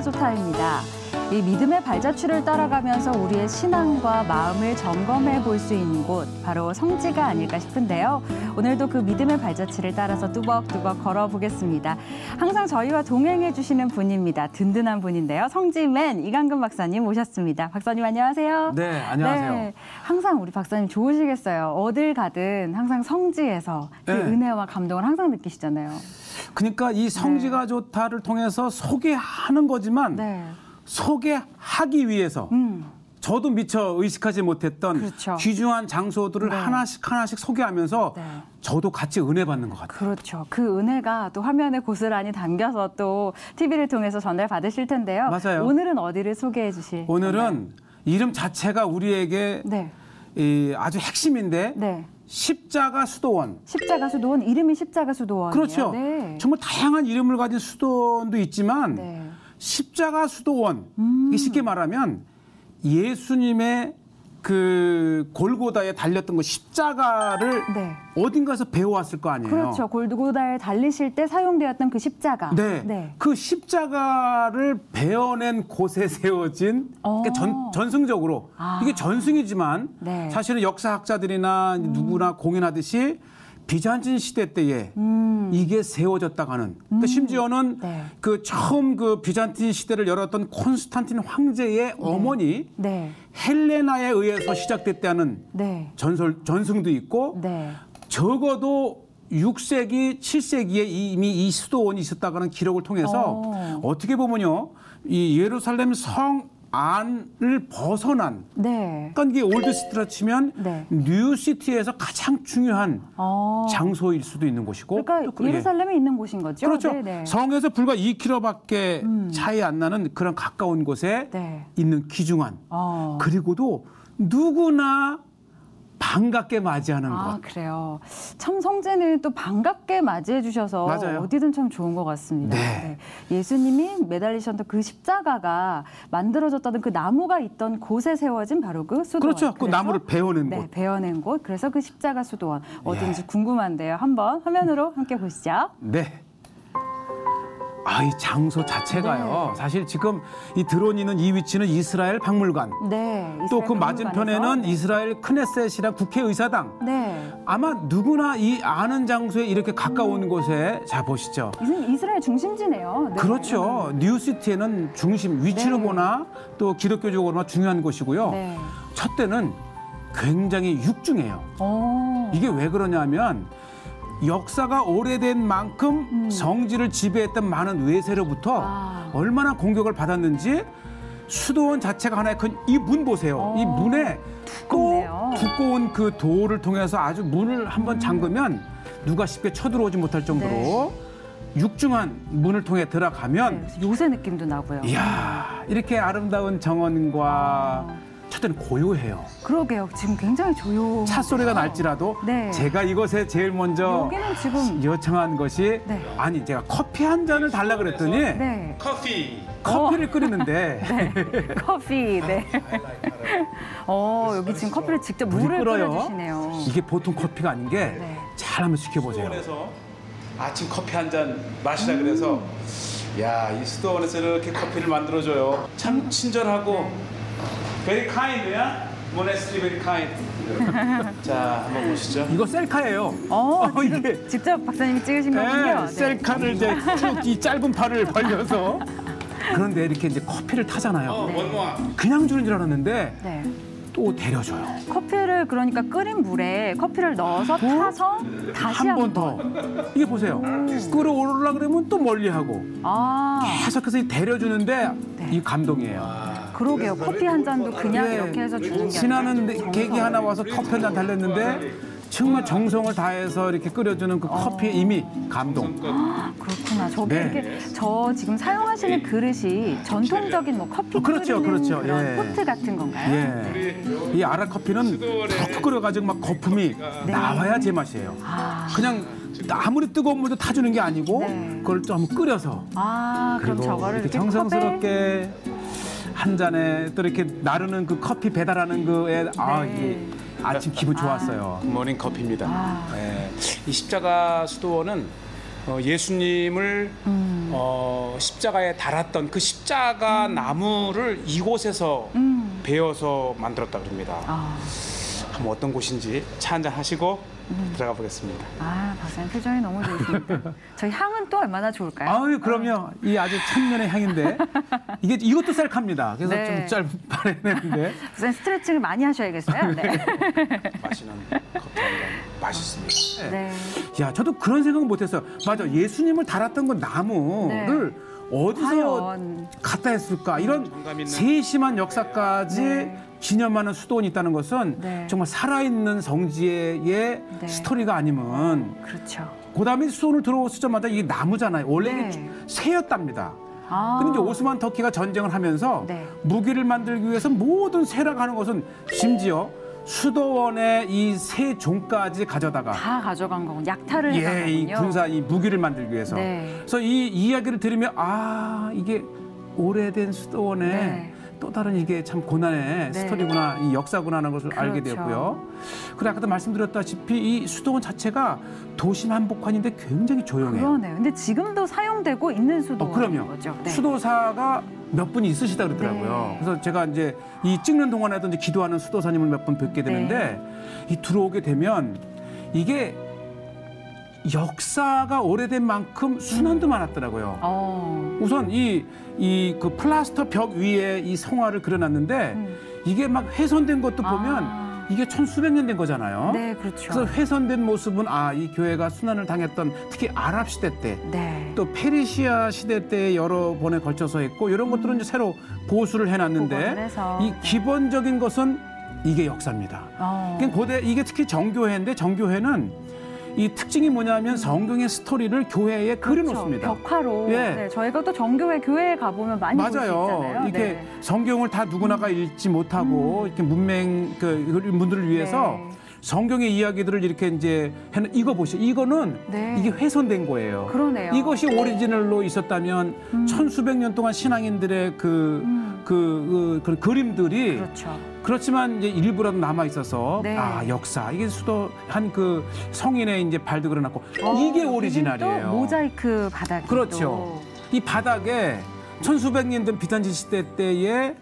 조타입니다. 이 믿음의 발자취를 따라가면서 우리의 신앙과 마음을 점검해 볼 수 있는 곳, 바로 성지가 아닐까 싶은데요. 오늘도 그 믿음의 발자취를 따라서 뚜벅뚜벅 걸어보겠습니다. 항상 저희와 동행해 주시는 분입니다. 든든한 분인데요. 성지맨 이강근 박사님 모셨습니다. 박사님 안녕하세요. 네, 안녕하세요. 네, 항상 우리 박사님 좋으시겠어요. 어딜 가든 항상 성지에서 그 은혜와 감동을 항상 느끼시잖아요. 그러니까 이 성지가 좋다를 통해서 소개하는 거지만 소개하기 위해서 저도 미처 의식하지 못했던 귀중한 장소들을 하나씩 소개하면서 저도 같이 은혜 받는 것 같아요. 그렇죠. 그 은혜가 또 화면에 고스란히 담겨서 또 TV를 통해서 전달받으실 텐데요. 맞아요. 오늘은 어디를 소개해 주실 오늘은 건가요? 이름 자체가 우리에게 아주 핵심인데 십자가 수도원. 십자가 수도원, 이름이 십자가 수도원이에요. 그렇죠. 정말 다양한 이름을 가진 수도원도 있지만 십자가 수도원, 이게 쉽게 말하면 예수님의 그 골고다에 달렸던 그 십자가를 어딘가에서 배워왔을 거 아니에요. 그렇죠. 골고다에 달리실 때 사용되었던 그 십자가. 그 십자가를 베어낸 곳에 세워진 그러니까 전승적으로 이게 전승이지만 사실은 역사학자들이나 누구나 공연하듯이 비잔틴 시대 때에 이게 세워졌다고 하는 그러니까 심지어는 그 처음 그 비잔틴 시대를 열었던 콘스탄틴 황제의 어머니 헬레나에 의해서 시작됐다는 전승도 있고 적어도 6세기, 7세기에 이미 이 수도원이 있었다는 기록을 통해서 어떻게 보면요, 이 예루살렘 성 안을 벗어난 그러니까 이게 올드시티라 치면 뉴시티에서 가장 중요한 장소일 수도 있는 곳이고 그러니까 예루살렘에 있는 곳인 거죠? 그렇죠. 성에서 불과 2km밖에 차이 안 나는 그런 가까운 곳에 있는 귀중한 그리고도 누구나 반갑게 맞이하는 것. 그래요. 참 성지는 또 반갑게 맞이해 주셔서 어디든 참 좋은 것 같습니다. 예수님이 매달리셨던 그 십자가가 만들어졌다는 그 나무가 있던 곳에 세워진 바로 그 수도원. 그렇죠. 그 나무를 베어낸 곳. 베어낸 곳. 그래서 그 십자가 수도원. 어딘지 궁금한데요. 한번 화면으로 함께 보시죠. 이 장소 자체가요. 사실 지금 이 드론이 있는 이 위치는 이스라엘 박물관. 또 그 맞은편에는 이스라엘 크네셋이랑 국회의사당. 아마 누구나 이 아는 장소에 이렇게 가까운 곳에 자 보시죠. 이스라엘 중심지네요. 그렇죠. 뉴시티에는 중심 위치로 보나 또 기독교적으로나 중요한 곳이고요. 첫 때는 굉장히 육중해요. 이게 왜 그러냐면 역사가 오래된 만큼 성지를 지배했던 많은 외세로부터 얼마나 공격을 받았는지 수도원 자체가 하나의 큰 이 문 보세요. 이 문에 두꺼운 그 돌을 통해서 아주 문을 한번 잠그면 누가 쉽게 쳐들어오지 못할 정도로 육중한 문을 통해 들어가면 요새 느낌도 나고요. 이야, 이렇게 아름다운 정원과 첫 때는 고요해요. 그러게요. 지금 굉장히 조용. 차 소리가 날지라도 제가 이곳에 제일 먼저 여기는 지금 요청한 것이 아니 제가 커피 한 잔을 달라 그랬더니 커피를 끓이는데 커피. 여기 지금 커피를 직접 물을 끓여주시네요. 이게 보통 커피가 아닌 게 잘 한번 시켜보세요. 수도원에서 아침 커피 한 잔 마시라 그래서 야, 이 수도원에서 이렇게 커피를 만들어줘요. 참 친절하고 very kind, yeah? Monastery very kind. 자, 한번 보시죠. 이거 셀카예요. 이게 직접 박사님이 찍으신 거군요. 셀카를 이제 쭉 이 짧은 팔을 벌려서. 그런데 이렇게 이제 커피를 타잖아요. 그냥 주는 줄 알았는데 또 데려줘요. 커피를 그러니까 끓인 물에 커피를 넣어서 타서 다시 한 번 더. 이게 보세요. 끓어오르려 그러면 또 멀리하고. 계속해서 데려주는데 이 감동이에요. 그러게요. 커피 한 잔도 그냥 이렇게 해서 주는 게 지나는 계기 하나 와서 커피 한 잔 달랬는데 정말 정성을 다해서 이렇게 끓여주는 그 커피에 이미 감동. 그렇구나. 저게 네. 이렇게 저 지금 사용하시는 그릇이 전통적인 뭐 커피 그렇죠, 끓이는 그렇죠. 그런 예. 포트 같은 건가요? 예. 이 아라 커피는 푹 끓여가지고 막 거품이 나와야 제맛이에요. 그냥 아무리 뜨거운 물도 타주는 게 아니고 네. 그걸 좀 끓여서 그럼 그리고 저거를 이렇게 이렇게 정성스럽게 한 잔에 또 이렇게 나르는 그 커피 배달하는 그에 이게 아침 기분 좋았어요. 모닝 커피입니다. 아. 예. 이 십자가 수도원은 예수님을 십자가에 달았던 그 십자가 나무를 이곳에서 베어서 만들었다 그럽니다. 한번 어떤 곳인지 차 한잔 하시고 들어가 보겠습니다. 박사님 표정이 너무 좋으십니다. 저희 향은 또 얼마나 좋을까요? 아유, 그럼요. 이 아주 천년의 향인데 이것도 셀카입니다. 그래서 네. 좀 짧게 내는데. 박사님 스트레칭을 많이 하셔야겠어요. 네. 마시는 커피 한 잔 맛있습니다. 네. 야, 저도 그런 생각은 못했어요. 맞아, 예수님을 달았던 그 나무를 어디서 과연. 갖다 했을까? 이런 정감 있는. 세심한 역사까지 기념하는 수도원이 있다는 것은 정말 살아있는 성지의 스토리가 아니면 그렇죠. 그다음에 수도원을 들어오시자마자 이게 나무잖아요. 원래 이게 새였답니다. 근데 이제 오스만 터키가 전쟁을 하면서 무기를 만들기 위해서 모든 새라가는 것은 심지어 수도원의 이 새 종까지 가져다가 다 가져간 거군요. 약탈을 해간 거군요. 이 군사 이 무기를 만들기 위해서. 그래서 이 이야기를 들으면 이게 오래된 수도원의 또 다른 이게 참 고난의 스토리구나, 이 역사구나 하는 것을 알게 되었고요. 그리고 아까도 말씀드렸다시피 이 수도원 자체가 도심 한복판인데 굉장히 조용해요. 그러네요. 근데 지금도 사용되고 있는 수도원인 그럼요. 거죠. 수도사가 몇 분이 있으시다 그러더라고요. 그래서 제가 이제 이 찍는 동안에도 이제 기도하는 수도사님을 몇 분 뵙게 되는데 이 들어오게 되면 이게 역사가 오래된 만큼 순환도 많았더라고요. 우선 그 플라스터 벽 위에 이 성화를 그려놨는데 이게 막 훼손된 것도 보면 이게 천수백 년 된 거잖아요. 네, 그렇죠. 그래서 훼손된 모습은 이 교회가 순환을 당했던 특히 아랍 시대 때, 또 페르시아 시대 때 여러 번에 걸쳐서 했고 이런 것들은 이제 새로 보수를 해놨는데 이 기본적인 것은 이게 역사입니다. 그러니까 고대 이게 특히 정교회인데 정교회는 이 특징이 뭐냐면 성경의 스토리를 교회에 그려놓습니다. 벽화로. 저희가 또 정교회 교회에 가보면 많이 볼 수 있잖아요. 이렇게 성경을 다 누구나가 읽지 못하고 이렇게 문맹 분들을 위해서 성경의 이야기들을 이렇게 이제 이거 보시죠. 이거는 이게 훼손된 거예요. 그러네요. 이것이 오리지널로 있었다면 천수백 년 동안 신앙인들의 그 그림들이 그렇지만 이제 일부라도 남아 있어서 역사 이게 수도한 그 성인의 이제 발도 그려놨고 이게 오리지널이에요. 또 모자이크 바닥이 그렇죠. 이 바닥에 천수백 년 된 비단지 시대 때의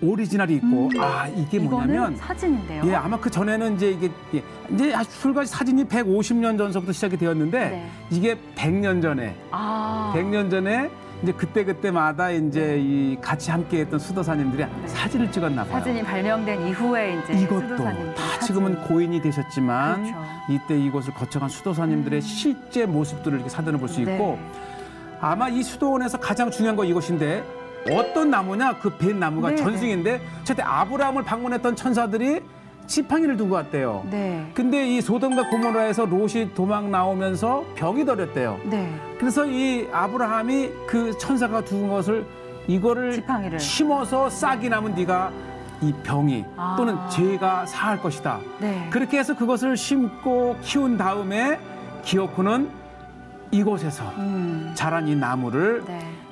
오리지널이 있고 이게 뭐냐면 사진인데요. 아마 그 전에는 이제 이제 불과 사진이 150년 전서부터 시작이 되었는데 이게 100년 전에 100년 전에 이제 그때마다 이제 이 같이 함께했던 수도사님들이 사진을 찍었나 봐요. 사진이 발명된 이후에 이제 이것도 다 지금은 고인이 되셨지만 이때 이곳을 거쳐간 수도사님들의 실제 모습들을 이렇게 사진을 볼 수 있고 아마 이 수도원에서 가장 중요한 거 이것인데 어떤 나무냐 그 벤 나무가 전승인데 저때 아브라함을 방문했던 천사들이 지팡이를 두고 왔대요. 근데 이 소돔과 고모라에서 롯이 도망 나오면서 병이 들었대요. 그래서 이 아브라함이 그 천사가 두은 것을 이거를 지팡이를 심어서 싹이 나면 네가 이 병이 또는 죄가 사할 것이다. 그렇게 해서 그것을 심고 키운 다음에 기어코는 이곳에서 자란 이 나무를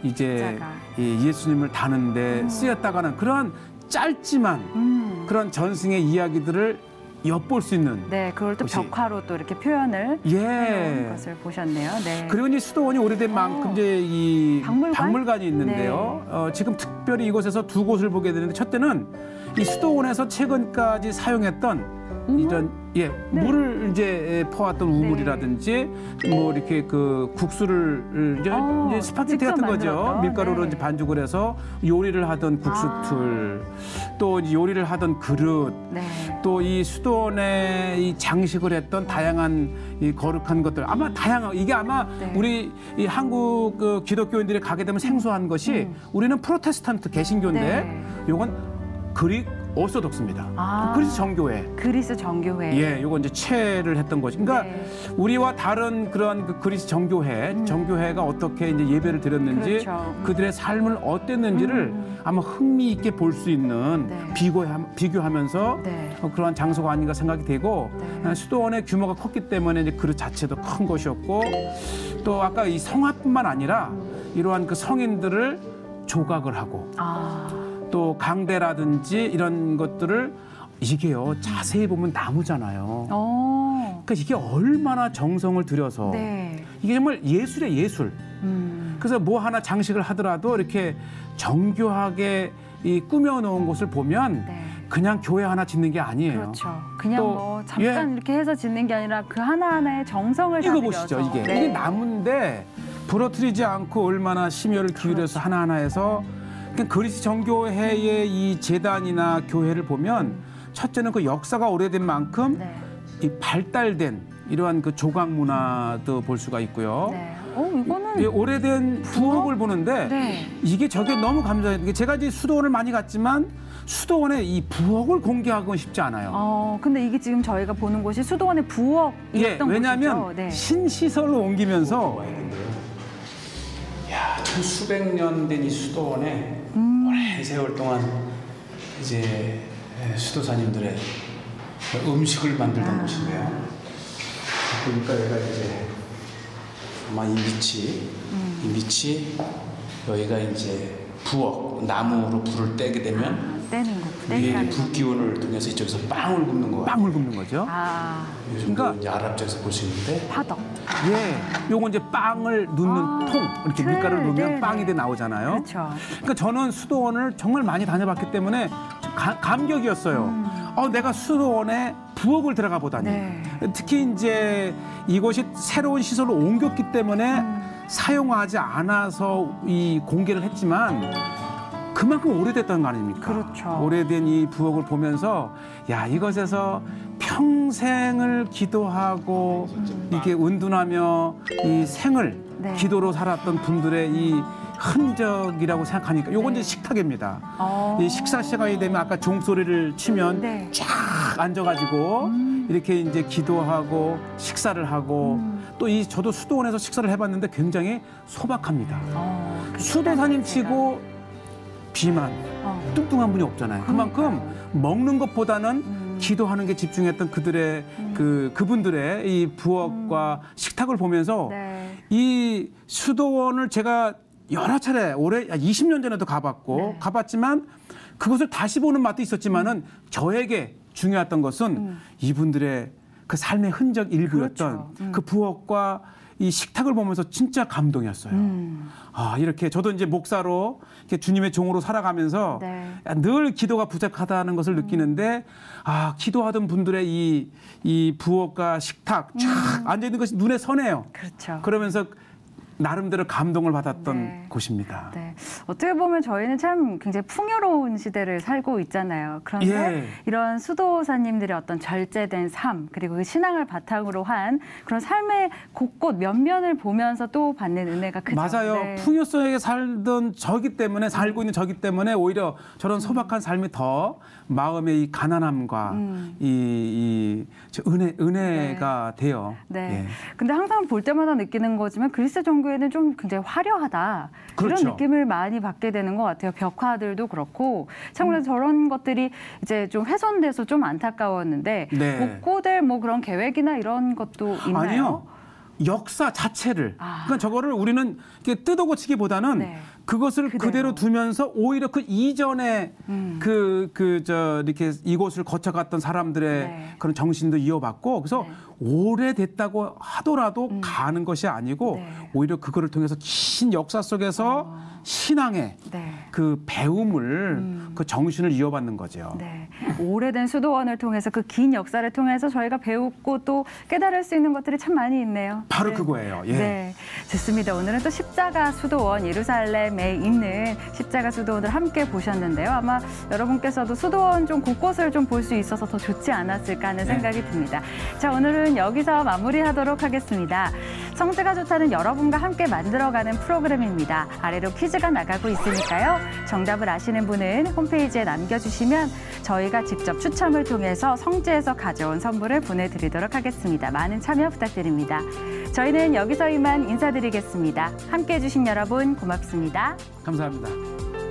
이제 이 예수님을 다는데 쓰였다가는 그런 짧지만 그런 전승의 이야기들을 엿볼 수 있는 그걸 또 벽화로 또 이렇게 표현을 해놓은 것을 보셨네요. 그리고 이 수도원이 오래된 만큼 이제 이 박물관이 있는데요. 지금 특별히 이곳에서 두 곳을 보게 되는데 첫째는 이 수도원에서 최근까지 사용했던 이런 물을 이제 퍼왔던 우물이라든지 뭐 이렇게 그 국수를 이제 스파게티 같은 거죠. 밀가루로 이제 반죽을 해서 요리를 하던 국수틀, 또 요리를 하던 그릇, 또 이 수도원에 이 장식을 했던 다양한 이 거룩한 것들 아마 이게 아마 우리 이 한국 그 기독교인들이 가게 되면 생소한 것이 우리는 프로테스탄트 개신교인데 요건 그릭 오소독스입니다. 그리스 정교회. 그리스 정교회. 예, 요거 이제 체를 했던 거죠. 그러니까 네. 우리와 다른 그런 그 그리스 정교회, 정교회가 어떻게 이제 예배를 드렸는지 그렇죠. 그들의 삶을 어땠는지를 아마 흥미있게 볼 수 있는 네. 비교하면서 네. 그러한 장소가 아닌가 생각이 되고 네. 수도원의 규모가 컸기 때문에 이제 그릇 자체도 큰 것이었고 또 아까 이 성화뿐만 아니라 이러한 그 성인들을 조각을 하고 또 강대라든지 이런 것들을 이게요 자세히 보면 나무잖아요. 그러니까 이게 얼마나 정성을 들여서 네. 이게 정말 예술의 예술. 그래서 뭐 하나 장식을 하더라도 이렇게 정교하게 이 꾸며놓은 곳을 보면 네. 그냥 교회 하나 짓는 게 아니에요. 그렇죠. 그냥 또, 뭐 잠깐 이렇게 해서 짓는 게 아니라 그 하나하나의 정성을 다 이거 들여서. 보시죠. 이게 네. 이게 나무인데 부러뜨리지 않고 얼마나 심혈을 기울여서 하나하나 해서 그러니까 그리스 정교회의 이 재단이나 교회를 보면 첫째는 그 역사가 오래된 만큼 네. 이 발달된 이러한 그 조각 문화도 볼 수가 있고요. 네. 이거는 이 오래된 부엌을 보는데 네. 이게 저게 너무 감사해요. 제가 이제 수도원을 많이 갔지만 수도원에 이 부엌을 공개하기는 쉽지 않아요. 근데 이게 지금 저희가 보는 곳이 수도원의 부엌이었던 왜냐하면 곳이죠. 네. 신시설로 옮기면서 야, 수백 년 된 이 수도원에 오랜 세월 동안 이제 수도사님들의 음식을 만들던 곳인데요. 보니까 여기가 이제 아마 이 밑이 여기가 이제 부엌 나무로 불을 떼게 되면 떼는 거. 위에 불 기운을 통해서 이쪽에서 빵을 굽는 거예요. 빵을 굽는 거죠. 요즘 그러니까 이제 아랍적에서 볼 수 있는데 화덕. 예, 요거 이제 빵을 넣는 통 이렇게 틀, 밀가루를 넣으면 네네. 빵이 돼 나오잖아요. 그렇죠. 그러니까 저는 수도원을 정말 많이 다녀봤기 때문에 감격이었어요. 내가 수도원에 부엌을 들어가 보다니. 네. 특히 이제 이곳이 새로운 시설로 옮겼기 때문에 사용하지 않아서 이 공개를 했지만 그만큼 오래됐다는 거 아닙니까? 그렇죠. 오래된 이 부엌을 보면서 야 이것에서 평생을 기도하고 이렇게 은둔하며 이 생을 네. 기도로 살았던 분들의 이 흔적이라고 생각하니까 요건 이제 식탁입니다. 이 식사 시간이 되면 아까 종소리를 치면 네. 쫙 앉아가지고 이렇게 이제 기도하고 식사를 하고 또 이 저도 수도원에서 식사를 해봤는데 굉장히 소박합니다. 수도사님 치고 비만 뚱뚱한 분이 없잖아요. 그만큼 먹는 것보다는 기도하는 게 집중했던 그들의 그분들의 이 부엌과 식탁을 보면서 네. 이 수도원을 제가 여러 차례 올해 20년 전에도 가봤고 네. 가봤지만 그것을 다시 보는 맛도 있었지만은 저에게 중요했던 것은 이분들의 그 삶의 흔적 일부였던 그렇죠. 그 부엌과 이 식탁을 보면서 진짜 감동이었어요. 이렇게 저도 이제 목사로 이렇게 주님의 종으로 살아가면서 네. 늘 기도가 부족하다는 것을 느끼는데 기도하던 분들의 이 부엌과 식탁 쫙 앉아 있는 것이 눈에 선해요. 그렇죠. 그러면서 나름대로 감동을 받았던 네. 곳입니다. 네. 어떻게 보면 저희는 참 굉장히 풍요로운 시대를 살고 있잖아요. 그런데 예. 이런 수도사님들의 어떤 절제된 삶 그리고 그 신앙을 바탕으로 한 그런 삶의 곳곳 면면을 보면서 또 받는 은혜가 크죠. 맞아요. 네. 풍요 속에 살던 저기 때문에 살고 있는 저기 때문에 오히려 저런 소박한 삶이 더 마음의 이 가난함과 저 은혜가 돼요. 네. 예. 근데 항상 볼 때마다 느끼는 거지만 그리스 정교회는 좀 굉장히 화려하다. 그렇죠. 이런 느낌을 많이 받게 되는 것 같아요. 벽화들도 그렇고. 참고로 저런 것들이 이제 좀 훼손돼서 좀 안타까웠는데 네. 복고될 뭐 그런 계획이나 이런 것도 있나요? 아니요. 역사 자체를. 그러니까 저거를 우리는 이렇게 뜯어 고치기보다는 네. 그것을 그대로 두면서 오히려 그 이전에 이렇게 이곳을 거쳐갔던 사람들의 네. 그런 정신도 이어받고 그래서 오래됐다고 하더라도 가는 것이 아니고 네. 오히려 그거를 통해서 긴 역사 속에서 신앙의 네. 그 배움을 그 정신을 이어받는 거죠. 네. 오래된 수도원을 통해서 그 긴 역사를 통해서 저희가 배우고 또 깨달을 수 있는 것들이 참 많이 있네요. 바로 네. 그거예요. 예. 네, 좋습니다. 오늘은 또 십자가 수도원 예루살렘에 있는 십자가 수도원을 함께 보셨는데요. 아마 여러분께서도 수도원 좀 곳곳을 좀 볼 수 있어서 더 좋지 않았을까 하는 생각이 듭니다. 자, 오늘은 여기서 마무리하도록 하겠습니다. 성지가 좋다는 여러분과 함께 만들어가는 프로그램입니다. 아래로 퀴즈가 나가고 있으니까요. 정답을 아시는 분은 홈페이지에 남겨주시면 저희가 직접 추첨을 통해서 성지에서 가져온 선물을 보내드리도록 하겠습니다. 많은 참여 부탁드립니다. 저희는 여기서 이만 인사드리겠습니다. 함께해 주신 여러분 고맙습니다. 감사합니다.